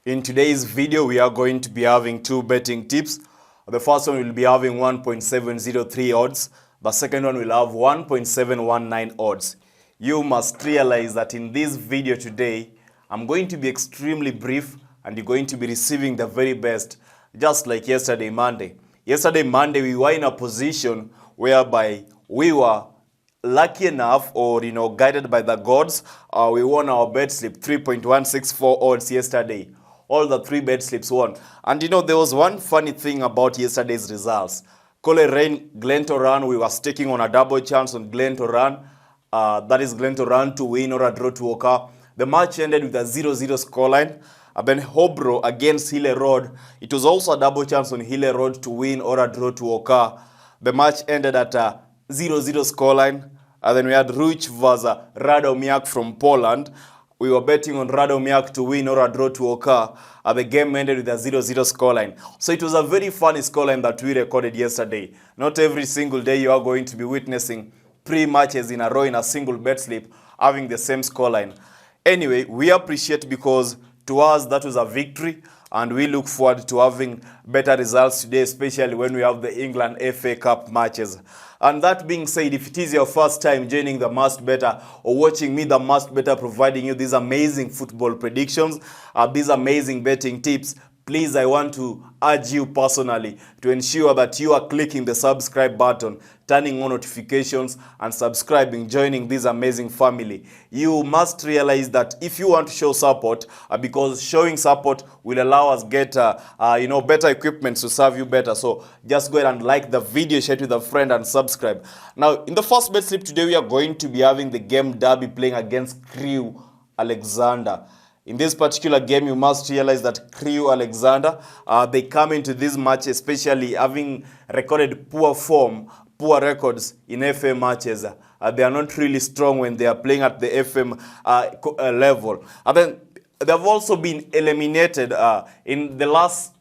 In today's video, we are going to be having two betting tips. The first one will be having 1.703 odds. The second one will have 1.719 odds. You must realize that in this video today, I'm going to be extremely brief and you're going to be receiving the very best, just like yesterday, Monday. Yesterday, Monday, we were in a position whereby we were lucky enough, or guided by the gods. We won our bet slip 3.164 odds yesterday. All the three bet slips won. And there was one funny thing about yesterday's results. Cole Rain, Glentoran, we were staking on a double chance on Glentoran. That is Glentoran to win or a draw to occur. The match ended with a 0-0 scoreline. Then Hobro against Hille Road. It was also a double chance on Hille Road to win or a draw to occur. The match ended at a 0-0 scoreline. And then we had Ruch versus Radomiak from Poland. We were betting on Radomiak to win or a draw to occur. The game ended with a 0-0 scoreline. So it was a very funny scoreline that we recorded yesterday. Not every single day you are going to be witnessing 3 matches in a row in a single bet slip having the same scoreline. Anyway, we appreciate, because to us that was a victory, and we look forward to having better results today, especially when we have the England FA Cup matches. And that being said, if it is your first time joining the MaskedBettor or watching me, the MaskedBettor, providing you these amazing football predictions, these amazing betting tips, please, I want to urge you personally to ensure that you are clicking the subscribe button, turning on notifications, and subscribing, joining this amazing family. You must realize that if you want to show support, because showing support will allow us get better equipment to serve you better. So just go ahead and like the video, share it with a friend, and subscribe. Now, in the first bet slip today, we are going to be having the game Derby playing against Crewe Alexander. In this particular game, you must realize that Crewe Alexander, they come into this match especially having recorded poor form, poor records in FM matches. They are not really strong when they are playing at the FM level. And then they have also been eliminated in the last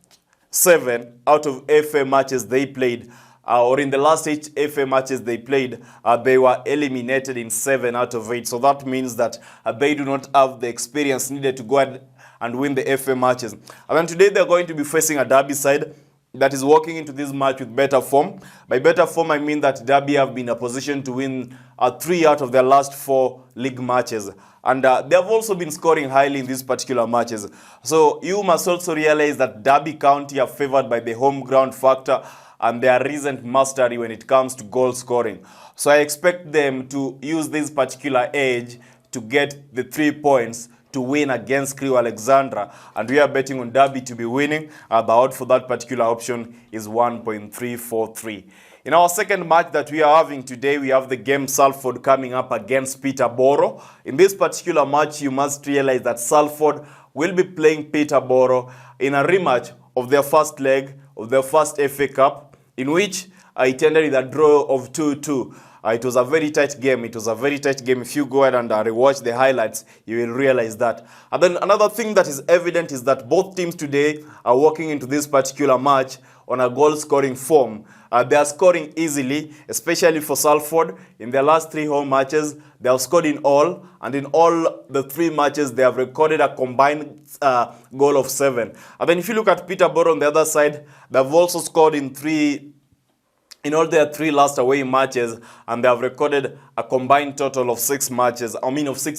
7 out of FA matches they played. Or in the last 8 FA matches they played, they were eliminated in 7 out of 8. So that means that they do not have the experience needed to go ahead and win the FA matches. And then today they're going to be facing a Derby side that is walking into this match with better form. By better form, I mean that Derby have been in a position to win 3 out of their last 4 league matches. And they have also been scoring highly in these particular matches. So you must also realize that Derby County are favored by the home ground factor and their recent mastery when it comes to goal scoring. So I expect them to use this particular edge to get the 3 points to win against Crewe Alexandra. And we are betting on Derby to be winning. The odd for that particular option is 1.343. In our second match that we are having today, we have the game Salford coming up against Peterborough. In this particular match, you must realize that Salford will be playing Peterborough in a rematch of their first leg of their first FA Cup, in which it ended with a draw of 2-2. It was a very tight game. It was a very tight game. If you go ahead and rewatch the highlights, you will realize that. And then another thing that is evident is that both teams today are walking into this particular match on a goal-scoring form. They are scoring easily, especially for Salford. In their last 3 home matches, they have scored in all. And in all the 3 matches, they have recorded a combined goal of 7. And then if you look at Peterborough on the other side, they have also scored in all their 3 last away matches, and they have recorded a combined total of 6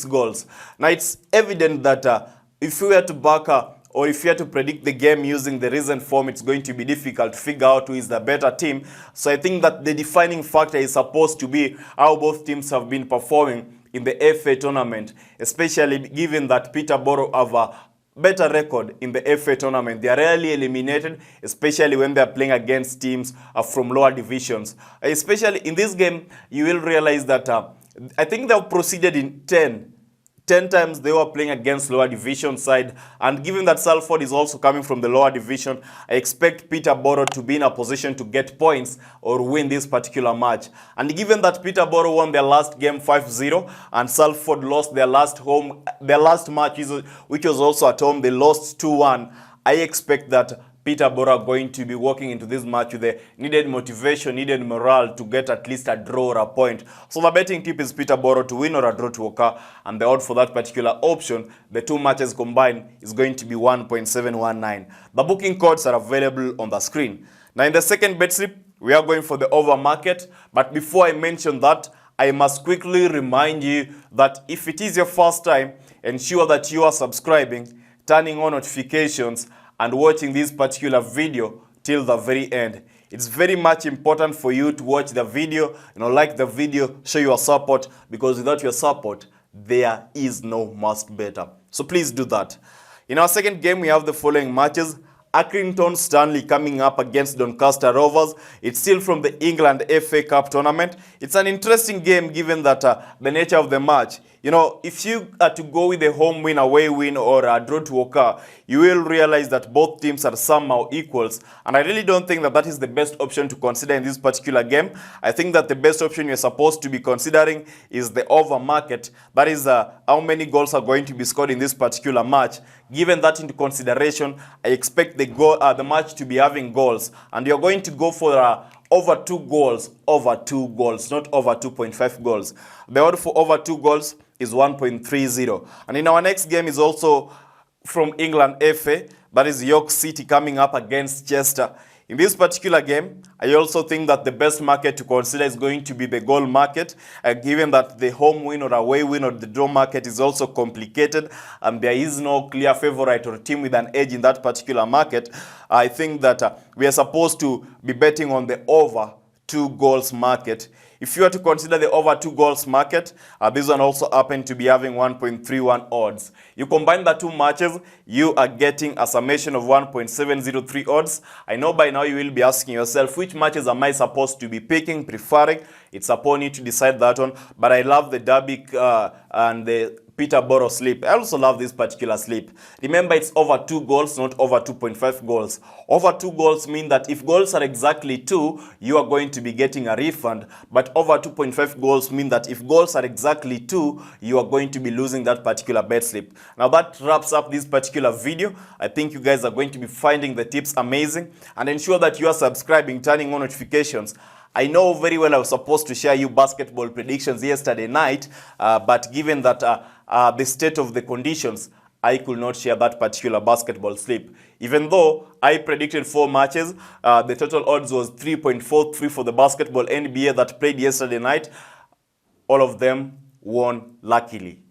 goals. Now, it's evident that if we were to back or if you had to predict the game using the recent form, it's going to be difficult to figure out who is the better team. So I think that the defining factor is supposed to be how both teams have been performing in the FA tournament, especially given that Peterborough have a better record in the FA tournament. They are rarely eliminated, especially when they are playing against teams from lower divisions. Especially in this game, you will realize that I think they have proceeded in 10 times they were playing against lower division side. And given that Salford is also coming from the lower division, I expect Peterborough to be in a position to get points or win this particular match. And given that Peterborough won their last game 5-0 and Salford lost their last match, which was also at home, they lost 2-1, I expect that Peterborough are going to be walking into this match with the needed motivation, needed morale to get at least a draw or a point. So the betting tip is Peterborough to win or a draw to occur, and the odd for that particular option, the two matches combined, is going to be 1.719. The booking codes are available on the screen. Now in the second bet slip, we are going for the over market, but before I mention that, I must quickly remind you that if it is your first time, ensure that you are subscribing, turning on notifications, and watching this particular video till the very end. It's very much important for you to watch the video, like the video, show your support, because without your support, there is no must better. So please do that. In our second game, we have the following matches. Accrington Stanley coming up against Doncaster Rovers. It's still from the England FA Cup tournament. It's an interesting game given that the nature of the match. If you are to go with a home win, away win, or a draw to occur, you will realize that both teams are somehow equals. And I really don't think that that is the best option to consider in this particular game. I think that the best option you're supposed to be considering is the over market. That is how many goals are going to be scored in this particular match. Given that into consideration, I expect the match to be having goals. And you're going to go for over 2 goals, not over 2.5 goals. The odd for over 2 goals is 1.30. And in our next game is also from England FA, that is York City coming up against Chester. In this particular game, I also think that the best market to consider is going to be the goal market, given that the home win or away win or the draw market is also complicated and there is no clear favorite or team with an edge in that particular market. I think that we are supposed to be betting on the over 2 goals market. If you are to consider the over 2 goals market, this one also happened to be having 1.31 odds. You combine the two matches, you are getting a summation of 1.703 odds. I know by now you will be asking yourself, which matches am I supposed to be picking, preferring? It's upon you to decide that one. But I love the Derby and the Peterborough slip. I also love this particular slip. Remember, it's over 2 goals, not over 2.5 goals. Over 2 goals mean that if goals are exactly 2, you are going to be getting a refund. But over 2.5 goals mean that if goals are exactly 2, you are going to be losing that particular bet slip. Now that wraps up this particular video. I think you guys are going to be finding the tips amazing. And ensure that you are subscribing, turning on notifications. I know very well I was supposed to share you basketball predictions yesterday night, but given that the state of the conditions, I could not share that particular basketball slip. Even though I predicted 4 matches, the total odds was 3.43 for the basketball NBA that played yesterday night. All of them won luckily.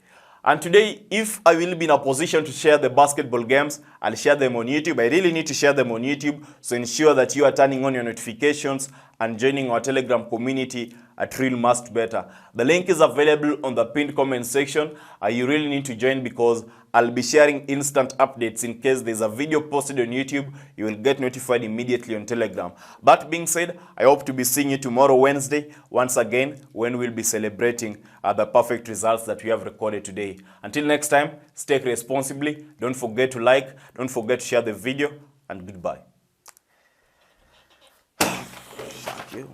And today, if I will be in a position to share the basketball games, I'll share them on YouTube. I really need to share them on YouTube, so ensure that you are turning on your notifications and joining our Telegram community at Real Must Better. The link is available on the pinned comment section. You really need to join because I'll be sharing instant updates in case there's a video posted on YouTube. You will get notified immediately on Telegram. That being said, I hope to be seeing you tomorrow, Wednesday, once again, when we'll be celebrating the perfect results that we have recorded today. Until next time, stay responsibly. Don't forget to like, don't forget to share the video, and goodbye. Thank you.